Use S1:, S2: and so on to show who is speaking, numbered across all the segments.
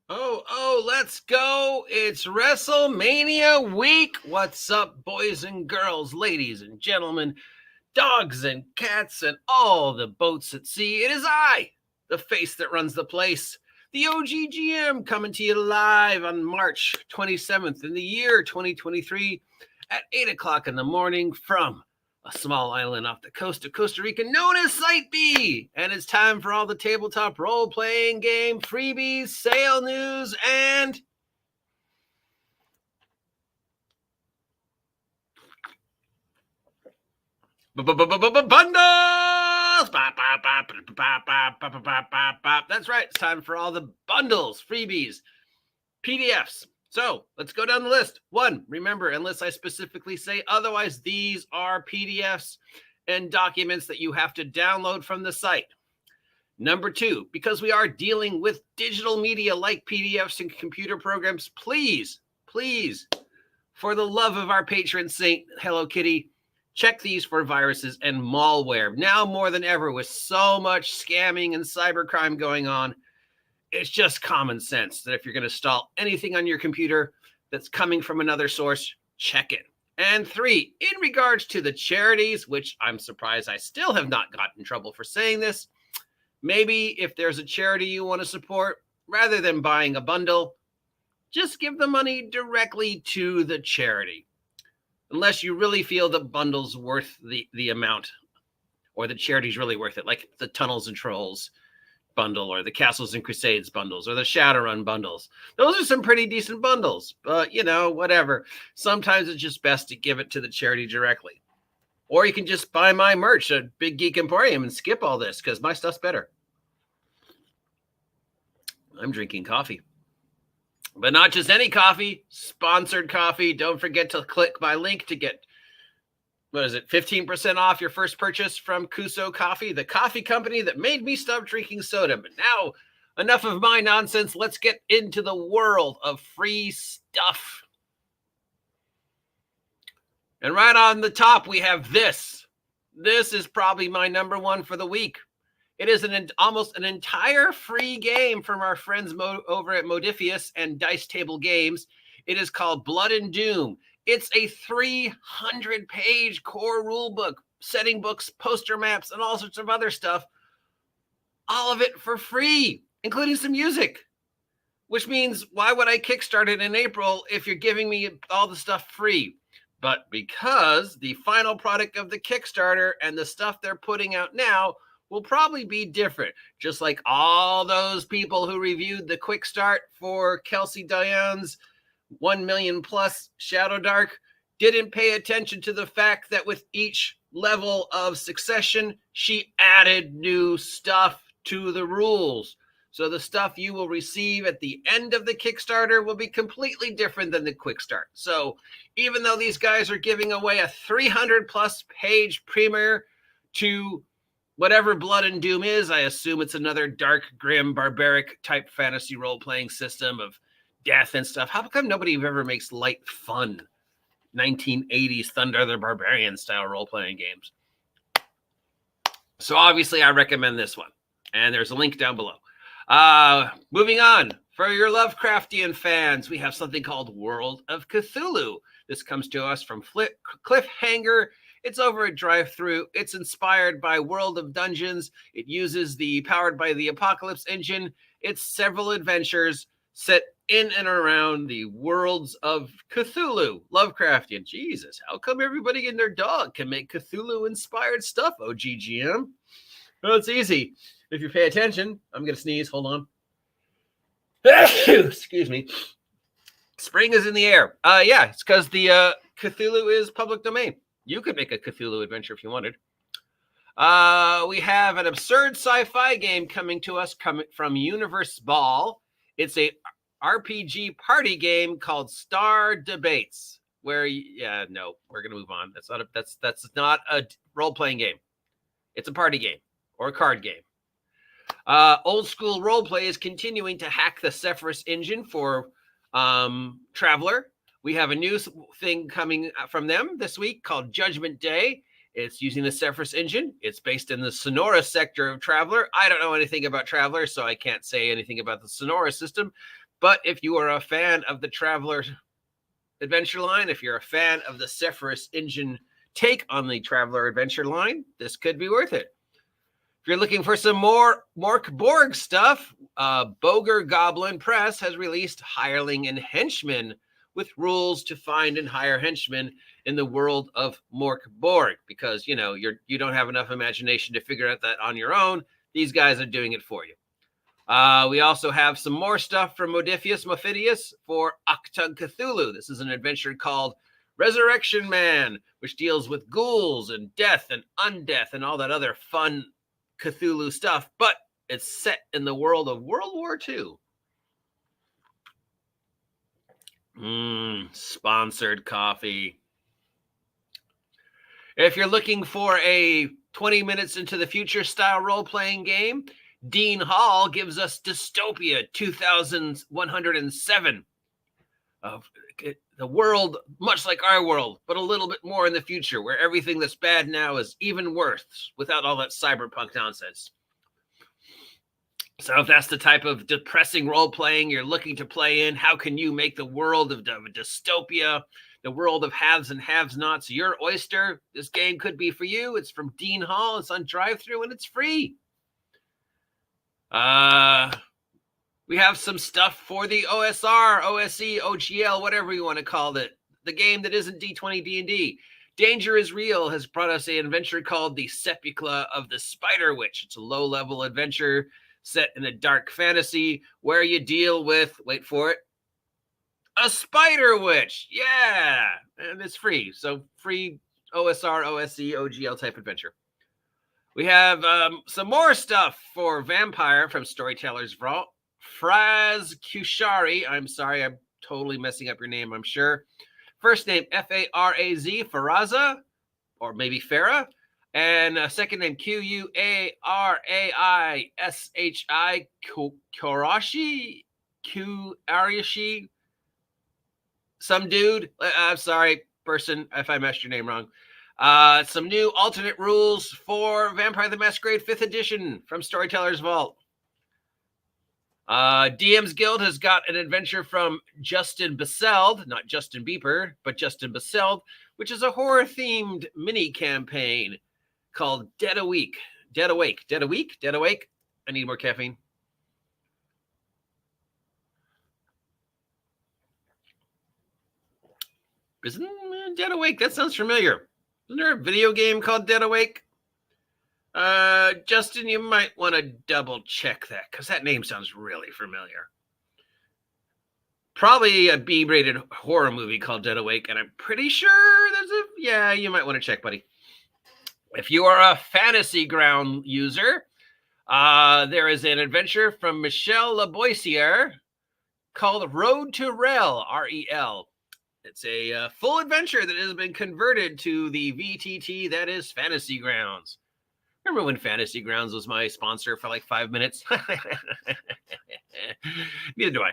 S1: Let's go. It's WrestleMania week. What's up, boys and girls, ladies and gentlemen, dogs and cats, and all the boats at sea? It is I, the face that runs the place, the OGGM, coming to you live on March 27th in the year 2023 at 8 o'clock in the morning from a small island off the coast of Costa Rica known as Site B. And it's time for all the tabletop role-playing game freebies, sale news, and bundles. That's right. It's time for all the bundles, freebies, PDFs. So let's go down the list. 1, remember, unless I specifically say otherwise, these are PDFs and documents that you have to download from the site. Number 2, because we are dealing with digital media like PDFs and computer programs, please, for the love of our patron saint, Hello Kitty, check these for viruses and malware. Now more than ever, with so much scamming and cybercrime going on, it's just common sense that if you're going to install anything on your computer that's coming from another source, check it. And 3, in regards to the charities, which I'm surprised I still have not gotten in trouble for saying this, maybe if there's a charity you want to support, rather than buying a bundle, just give the money directly to the charity. Unless you really feel the bundle's worth the amount, or the charity's really worth it, like the Tunnels and Trolls bundle, or the Castles and Crusades bundles, or the Shadowrun bundles. Those are some pretty decent bundles, but whatever. Sometimes it's just best to give it to the charity directly. Or you can just buy my merch at Big Geek Emporium and skip all this, because my stuff's better. I'm drinking coffee. But not just any coffee, sponsored coffee. Don't forget to click my link to get, 15% off your first purchase from Kuso Coffee, the coffee company that made me stop drinking soda. But now, enough of my nonsense. Let's get into the world of free stuff. And right on the top, we have this. This is probably my number one for the week. It is almost an entire free game from our friends over at Modifius and Dice Table Games. It is called Blood and Doom. It's a 300-page core rule book, setting books, poster maps, and all sorts of other stuff. All of it for free, including some music. Which means, why would I kickstart it in April if you're giving me all the stuff free? But because the final product of the Kickstarter and the stuff they're putting out now will probably be different. Just like all those people who reviewed the quick start for Kelsey Diane's 1 million plus Shadow Dark didn't pay attention to the fact that with each level of succession, she added new stuff to the rules. So the stuff you will receive at the end of the Kickstarter will be completely different than the quick start. So even though these guys are giving away a 300 plus page premiere to whatever Blood and Doom is, I assume it's another dark, grim, barbaric type fantasy role-playing system of death and stuff. How come nobody ever makes light, fun 1980s Thunder the Barbarian style role-playing games? So obviously I recommend this one. And there's a link down below. Moving on. For your Lovecraftian fans, we have something called World of Cthulhu. This comes to us from Cliffhanger. It's over at Drive-Thru. It's inspired by World of Dungeons. It uses the Powered by the Apocalypse engine. It's several adventures set in and around the worlds of Cthulhu. Lovecraftian. Jesus, how come everybody and their dog can make Cthulhu-inspired stuff, OGGM? Well, it's easy. If you pay attention, I'm going to sneeze. Hold on. Excuse me. Spring is in the air. Yeah, it's because the Cthulhu is public domain. You could make a Cthulhu adventure if you wanted. We have an absurd sci-fi game coming to us from Universe Ball. It's a RPG party game called Star Debates. We're going to move on. That's not a role-playing game. It's a party game or a card game. Old school roleplay is continuing to hack the Zephyrus engine for Traveler. We have a new thing coming from them this week called Judgment Day. It's using the Zephyrus engine. It's based in the Sonora sector of Traveler. I don't know anything about Traveler, so I can't say anything about the Sonora system. But if you are a fan of the Traveler Adventure line, if you're a fan of the Sephiroth engine take on the Traveler Adventure line, this could be worth it. If you're looking for some more Mork Borg stuff, Boger Goblin Press has released Hireling and Henchman with rules to find and hire henchmen in the world of Mork Borg, because you don't have enough imagination to figure out that on your own. These guys are doing it for you. We also have some more stuff from Mophidius for Octug Cthulhu. This is an adventure called Resurrection Man, which deals with ghouls and death and undeath and all that other fun Cthulhu stuff, but it's set in the world of World War II. Sponsored coffee. If you're looking for a 20 minutes into the future style role-playing game, Dean Hall gives us Dystopia 2107. The world, much like our world, but a little bit more in the future, where everything that's bad now is even worse without all that cyberpunk nonsense. So if that's the type of depressing role-playing you're looking to play in, how can you make the world of dystopia, the world of haves and have-nots, your oyster? This game could be for you. It's from Dean Hall. It's on drive-thru, and it's free. We have some stuff for the OSR, OSE, OGL, whatever you want to call it. The game that isn't D20 D&D. Danger is Real has brought us an adventure called The Sepulchre of the Spider Witch. It's a low-level adventure set in a dark fantasy where you deal with, wait for it, a spider witch. Yeah, and it's free. So free OSR, OSE, OGL type adventure. We have some more stuff for Vampire from Storyteller's Vault. Fraz Kushari. I'm sorry, I'm totally messing up your name, I'm sure. First name, F-A-R-A-Z, Faraza, or maybe Farah. And second name, Q-U-A-R-A-I-S-H-I, Kurashi, Q-Ariashi. Some dude, I'm sorry, person, if I messed your name wrong. Some new alternate rules for Vampire the Masquerade 5th edition from Storyteller's Vault. DM's Guild has got an adventure from Justin Basseld, not Justin Bieber, but Justin Basseld, which is a horror-themed mini-campaign called Dead Awake. Dead Awake. Dead Awake? Dead Awake? I need more caffeine. Isn't Dead Awake? That sounds familiar. Isn't there a video game called Dead Awake? Justin, you might want to double check that, because that name sounds really familiar. Probably a B-rated horror movie called Dead Awake, and I'm pretty sure yeah, you might want to check, buddy. If you are a Fantasy Ground user, there is an adventure from Michelle Laboisiere called Road to Rel, R-E-L. It's a full adventure that has been converted to the VTT that is Fantasy Grounds. Remember when Fantasy Grounds was my sponsor for like 5 minutes? Neither do I.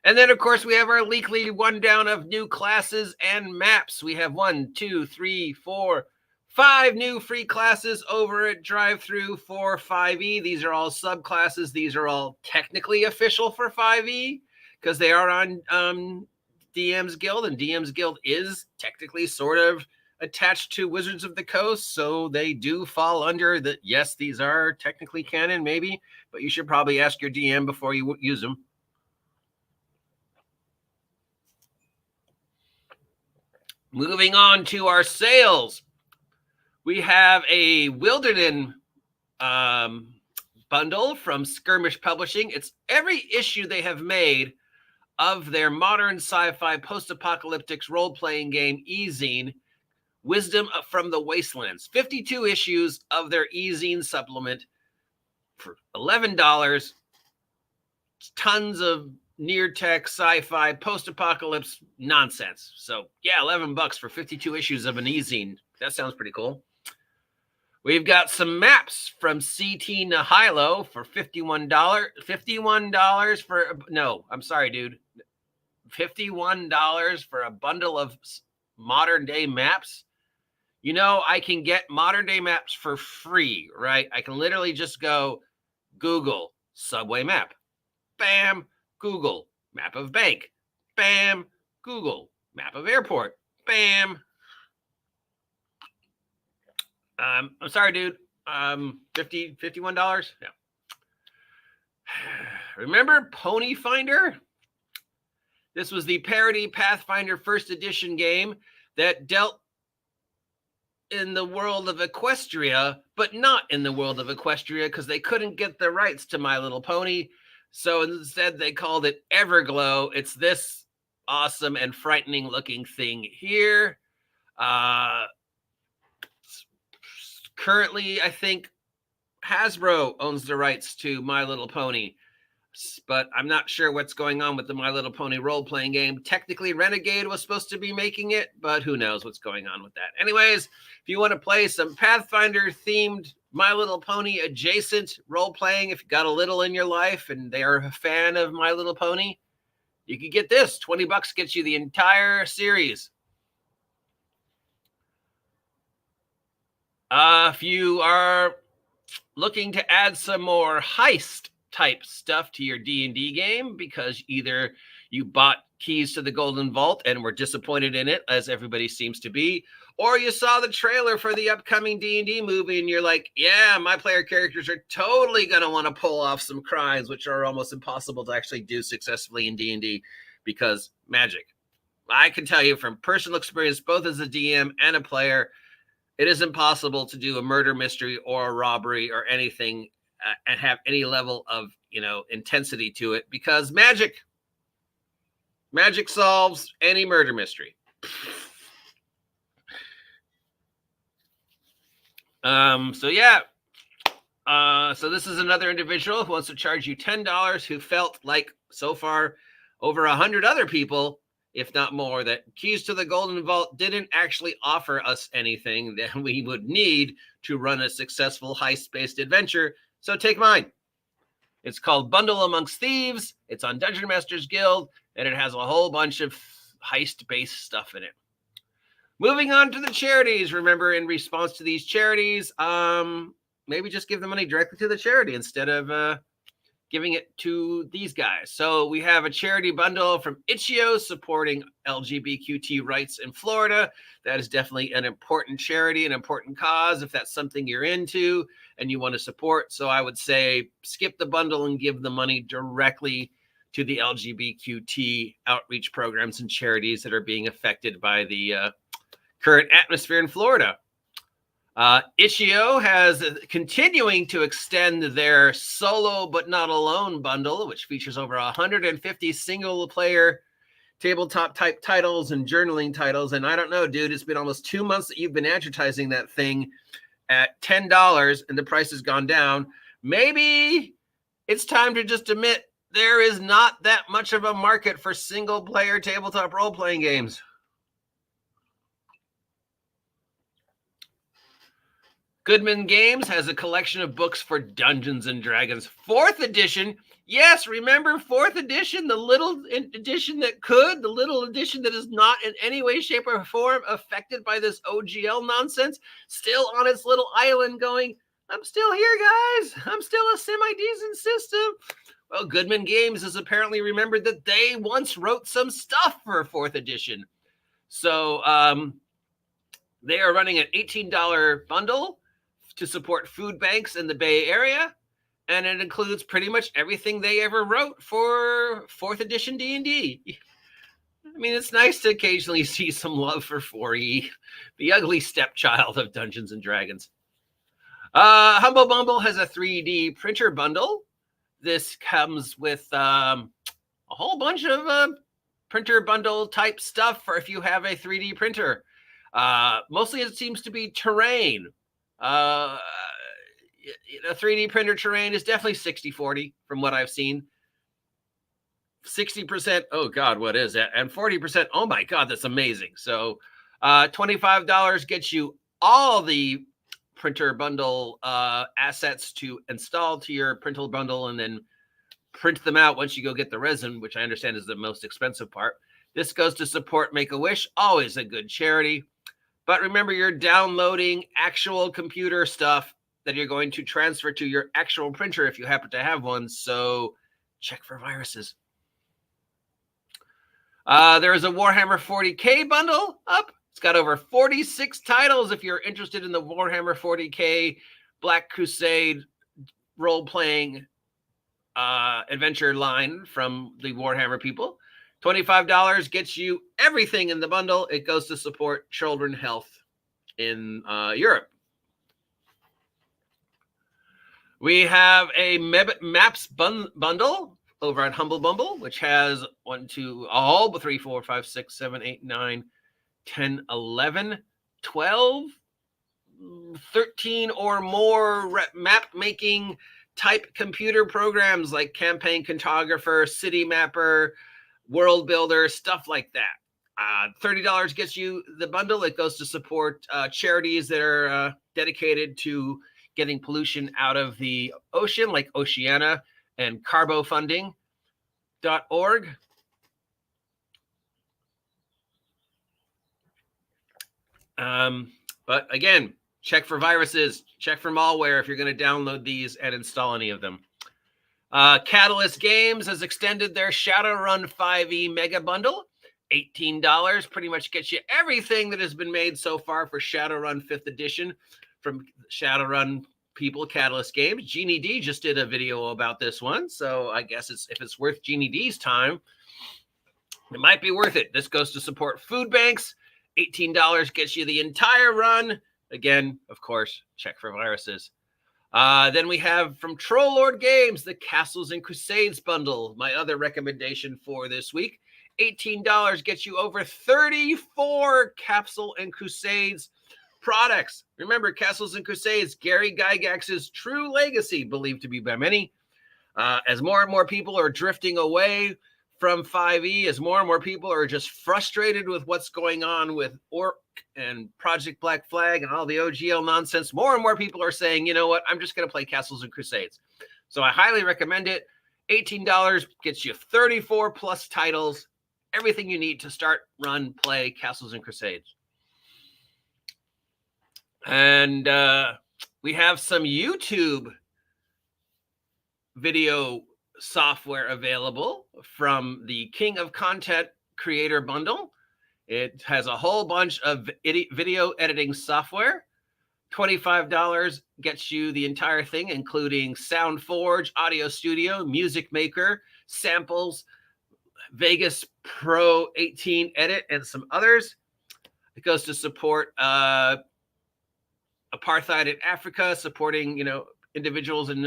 S1: And then, of course, we have our weekly rundown of new classes and maps. We have 1, 2, 3, 4, 5 new free classes over at Drive-Thru for 5e. These are all subclasses. These are all technically official for 5e because they are on DM's Guild, and DM's Guild is technically sort of attached to Wizards of the Coast, so they do fall under the, yes, these are technically canon, maybe, but you should probably ask your DM before you use them. Moving on to our sales. We have a Wilderden bundle from Skirmish Publishing. It's every issue they have made of their modern sci-fi post-apocalyptic role-playing game, E-Zine, Wisdom from the Wastelands. 52 issues of their E-Zine supplement for $11. Tons of near-tech, sci-fi, post-apocalypse nonsense. So, yeah, $11 for 52 issues of an E-Zine. That sounds pretty cool. We've got some maps from CT Nihilo for $51. $51 for, no, I'm sorry, dude. $51 for a bundle of modern-day maps. You know, I can get modern-day maps for free, right? I can literally just go Google subway map. Bam, Google Map of bank. Bam. Google. Map of airport. Bam. I'm sorry, dude. $51? Yeah. Remember Pony Finder? This was the parody Pathfinder first edition game that dealt in the world of Equestria, but not in the world of Equestria because they couldn't get the rights to My Little Pony. So instead they called it Everglow. It's this awesome and frightening looking thing here. Currently, I think Hasbro owns the rights to My Little Pony, but I'm not sure what's going on with the My Little Pony role-playing game. Technically, Renegade was supposed to be making it, but who knows what's going on with that. Anyways, if you want to play some Pathfinder-themed My Little Pony adjacent role-playing, if you got a little in your life and they are a fan of My Little Pony, you could get this. $20 gets you the entire series. If you are looking to add some more heist type stuff to your D&D game because either you bought Keys to the Golden Vault and were disappointed in it, as everybody seems to be, or you saw the trailer for the upcoming D&D movie and you're like, yeah, my player characters are totally going to want to pull off some crimes, which are almost impossible to actually do successfully in D&D because magic. I can tell you from personal experience, both as a DM and a player, it is impossible to do a murder mystery or a robbery or anything and have any level of, intensity to it because magic solves any murder mystery. So this is another individual who wants to charge you $10 who felt like so far over 100 other people, if not more, that Keys to the Golden Vault didn't actually offer us anything that we would need to run a successful heist-based adventure. So take mine. It's called Bundle Amongst Thieves. It's on Dungeon Masters Guild, and it has a whole bunch of heist-based stuff in it. Moving on to the charities. Remember, in response to these charities, maybe just give the money directly to the charity instead of giving it to these guys. So we have a charity bundle from Itch.io supporting LGBTQ rights in Florida. That is definitely an important charity, an important cause if that's something you're into and you want to support. So I would say skip the bundle and give the money directly to the LGBTQ outreach programs and charities that are being affected by the current atmosphere in Florida. Itch.io has continuing to extend their solo but not alone bundle, which features over 150 single player tabletop type titles and journaling titles. And I don't know, dude, it's been almost 2 months that you've been advertising that thing at $10 and the price has gone down. Maybe it's time to just admit there is not that much of a market for single player tabletop role playing games. Goodman Games has a collection of books for Dungeons and Dragons. 4th edition. Yes, remember 4th edition, the little edition that could, the little edition that is not in any way, shape, or form affected by this OGL nonsense, still on its little island going, I'm still here, guys. I'm still a semi-decent system. Well, Goodman Games has apparently remembered that they once wrote some stuff for 4th edition. So they are running an $18 bundle to support food banks in the Bay Area, and it includes pretty much everything they ever wrote for 4th edition D&D. I mean, it's nice to occasionally see some love for 4E, the ugly stepchild of Dungeons and Dragons. Humble Bumble has a 3D printer bundle. This comes with a whole bunch of printer bundle type stuff for if you have a 3D printer. Mostly it seems to be terrain. A 3D printer terrain is definitely 60-40 from what I've seen. 60%, oh God, what is that? And 40%, oh my God, that's amazing. So $25 gets you all the printer bundle assets to install to your printer bundle and then print them out once you go get the resin, which I understand is the most expensive part. This goes to support Make-A-Wish, always a good charity. But remember, you're downloading actual computer stuff that you're going to transfer to your actual printer if you happen to have one. So check for viruses. There is a Warhammer 40K bundle up. It's got over 46 titles if you're interested in the Warhammer 40K Black Crusade role-playing adventure line from the Warhammer people. $25 gets you everything in the bundle. It goes to support children health in Europe. We have a maps bundle over at Humble Bumble, which has 1, 2, all but 3, 4, 5, 6, 7, 8, 9, 10, 11, 12, 13 or more map making type computer programs like Campaign Cartographer, City Mapper, World Builder, stuff like that. $30 gets you the bundle. It goes to support charities that are dedicated to getting pollution out of the ocean, like Oceana and carbofunding.org. But again, check for viruses, check for malware if you're going to download these and install any of them. Catalyst Games has extended their Shadowrun 5e Mega Bundle. $18 pretty much gets you everything that has been made so far for Shadowrun 5th edition from Shadowrun people, Catalyst Games. Ginny D just did a video about this one, so I guess if it's worth Ginny D's time, it might be worth it. This goes to support food banks. $18 gets you the entire run. Again, of course, check for viruses. Then we have from Troll Lord Games, the Castles and Crusades bundle, my other recommendation for this week. $18 gets you over 34 Capsule and Crusades products. Remember, Castles and Crusades, Gary Gygax's true legacy, believed to be by many. As more and more people are drifting away from 5e, as more and more people are just frustrated with what's going on with Orc and Project Black Flag and all the OGL nonsense, more and more people are saying, you know what, I'm just going to play Castles and Crusades. So I highly recommend it. $18 gets you 34 plus titles, everything you need to start, run, play Castles and Crusades. And we have some YouTube video software available from the King of Content Creator Bundle. It has a whole bunch of video editing software. $25 gets you the entire thing, including SoundForge, Audio Studio, Music Maker, Samples, Vegas Pro 18 Edit, and some others. It goes to support apartheid in Africa, supporting, individuals in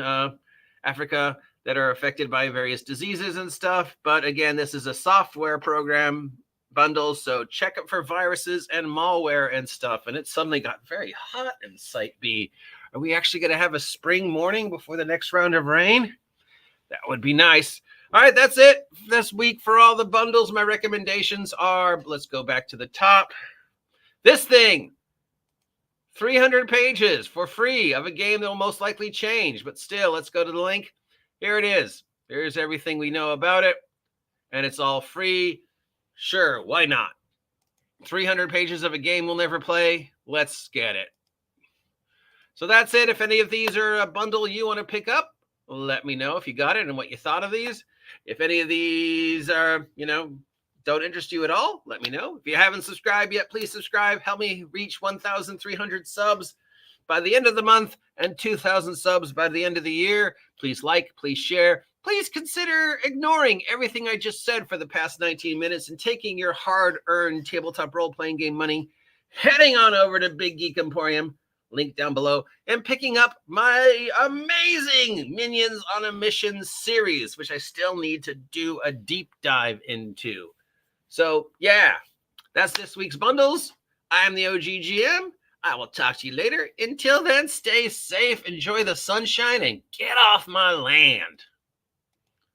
S1: Africa that are affected by various diseases and stuff. But again, this is a software program bundle, so check it for viruses and malware and stuff. And it suddenly got very hot in Site B. Are we actually going to have a spring morning before the next round of rain? That would be nice. All right, that's it this week for all the bundles. My recommendations are, let's go back to the top. This thing, 300 pages for free of a game that will most likely change, but still, let's go to the link. Here it is. Here's everything we know about it, and it's all free. Sure, why not? 300 pages of a game we'll never play. Let's get it. So that's it. If any of these are a bundle you want to pick up, let me know if you got it and what you thought of these. If any of these are, don't interest you at all, let me know. If you haven't subscribed yet, please subscribe. Help me reach 1,300 subs by the end of the month and 2,000 subs by the end of the year. Please like, please share. Please consider ignoring everything I just said for the past 19 minutes and taking your hard-earned tabletop role-playing game money, heading on over to Big Geek Emporium, link down below, and picking up my amazing Minions on a Mission series, which I still need to do a deep dive into. So, yeah, that's this week's bundles. I am the OG GM. I will talk to you later. Until then, stay safe, enjoy the sunshine, and get off my land.